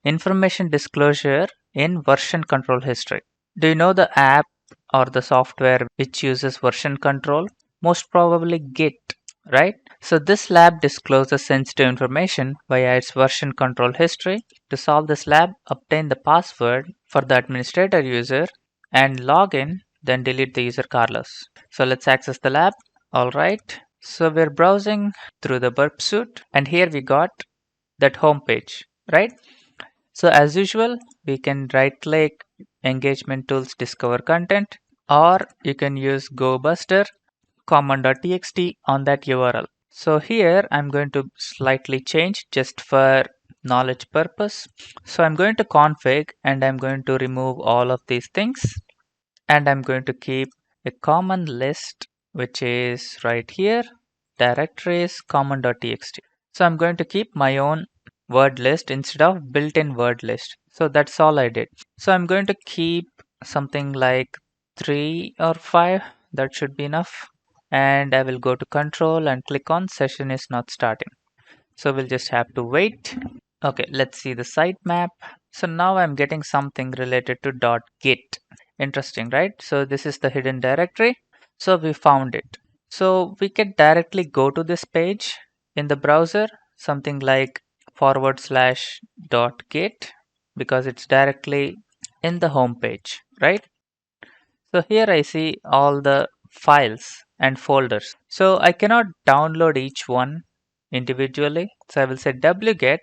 information disclosure in version control history. Do you know the app or the software which uses version control? Most probably Git, right? So this lab discloses sensitive information via its version control history. To solve this lab, obtain the password for the administrator user and log in, then delete the user Carlos. So let's access the lab. All right. So we're browsing through the burp suite and here we got that home page, right? So as usual, we can right click engagement tools discover content, or you can use GoBuster common.txt on that URL. So here I'm going to slightly change just for knowledge purpose. So I'm going to config and I'm going to remove all of these things and I'm going to keep a common list which is right here, directories common.txt. So I'm going to keep my own word list instead of built-in word list. So that's all I did. So I'm going to keep something like 3 or 5. That should be enough. And I will go to control and click on session is not starting. So we'll just have to wait. Okay, let's see the sitemap. So now I'm getting something related to .git. Interesting, right? So this is the hidden directory. So we found it. So we can directly go to this page in the browser, something like /.git, because it's directly in the home page, right? So here I see all the files and folders. So I cannot download each one individually. So I will say wget.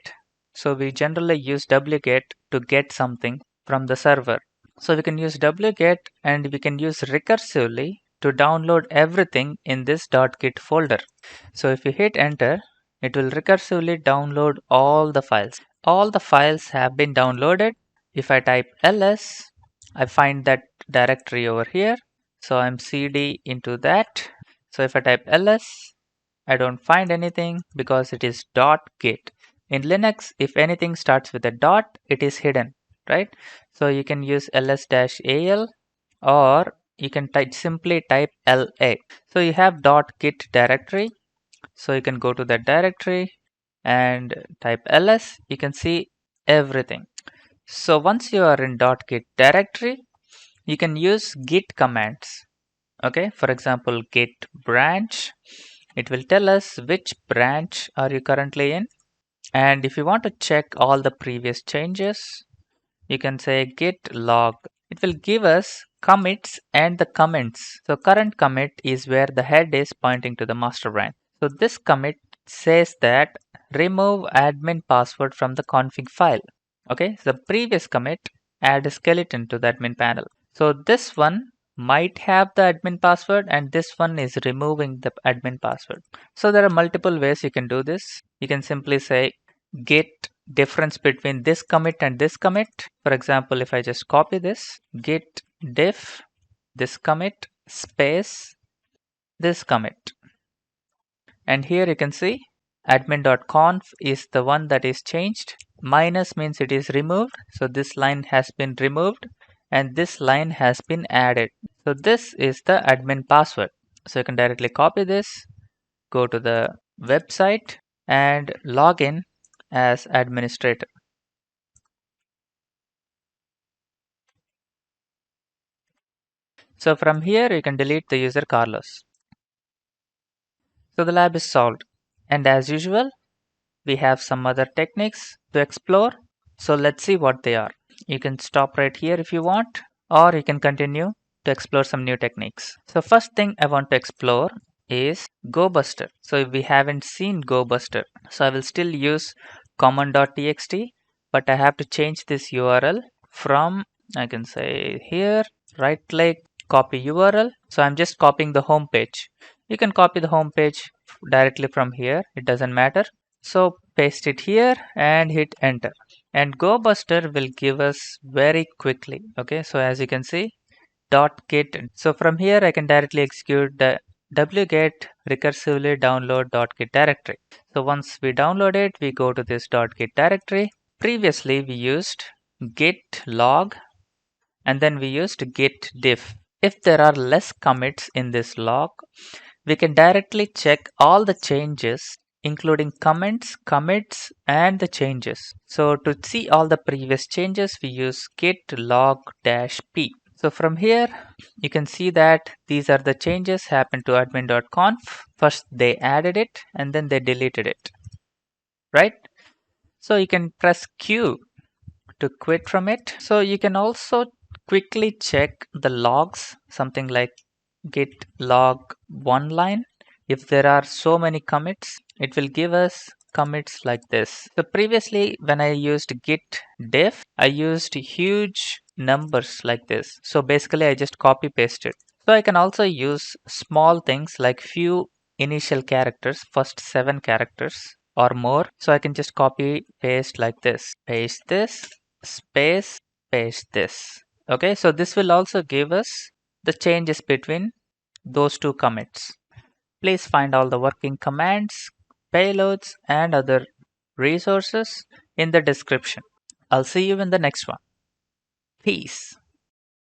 So we generally use wget to get something from the server. So we can use wget and we can use recursively to download everything in this .git folder. So if you hit enter, it will recursively download all the files. All the files have been downloaded. If I type ls, I find that directory over here. So I'm cd into that. So if I type ls, I don't find anything because it is .git. In Linux, if anything starts with a dot, it is hidden, right? So you can use ls-al or you can simply type la. So you have .git directory. So you can go to that directory and type ls. You can see everything. So once you are in .git directory, you can use git commands. Okay, for example, git branch. It will tell us which branch are you currently in. And if you want to check all the previous changes, you can say git log. It will give us commits and the comments. So current commit is where the head is pointing to the master branch. So this commit says that remove admin password from the config file. Okay, so the previous commit add a skeleton to the admin panel. So this one might have the admin password and this one is removing the admin password. So there are multiple ways you can do this. You can simply say git difference between this commit and this commit. For example, if I just copy this, git diff this commit space this commit. And here you can see admin.conf is the one that is changed. Minus means it is removed. So this line has been removed and this line has been added. So this is the admin password. So you can directly copy this, go to the website and log in as administrator. So from here you can delete the user Carlos. So the lab is solved. And as usual, we have some other techniques to explore. So let's see what they are. You can stop right here if you want, or you can continue to explore some new techniques. So first thing I want to explore is GoBuster. So if we haven't seen GoBuster, so I will still use common.txt, but I have to change this URL from, I can say here, right click, copy URL. So I'm just copying the home page. You can copy the home page directly from here. It doesn't matter. So paste it here and hit enter. And GoBuster will give us very quickly. Okay, so as you can see, .git. So from here I can directly execute the wget recursively download .git directory. So once we download it, we go to this .git directory. Previously we used git log and then we used git diff. If there are less commits in this log, we can directly check all the changes including comments, commits, and the changes. So to see all the previous changes, we use git log -p. So from here, you can see that these are the changes happened to admin.conf. First, they added it and then they deleted it, right? So you can press Q to quit from it. So you can also quickly check the logs, something like git log one line. If there are so many commits, it will give us commits like this. So previously when I used git diff, I used huge numbers like this. So basically I just copy pasted. So I can also use small things like few initial characters, first 7 characters or more. So I can just copy paste like this. Paste this, space, paste this. Okay, so this will also give us the changes between those two commits. Please find all the working commands, payloads, and other resources in the description. I'll see you in the next one. Peace.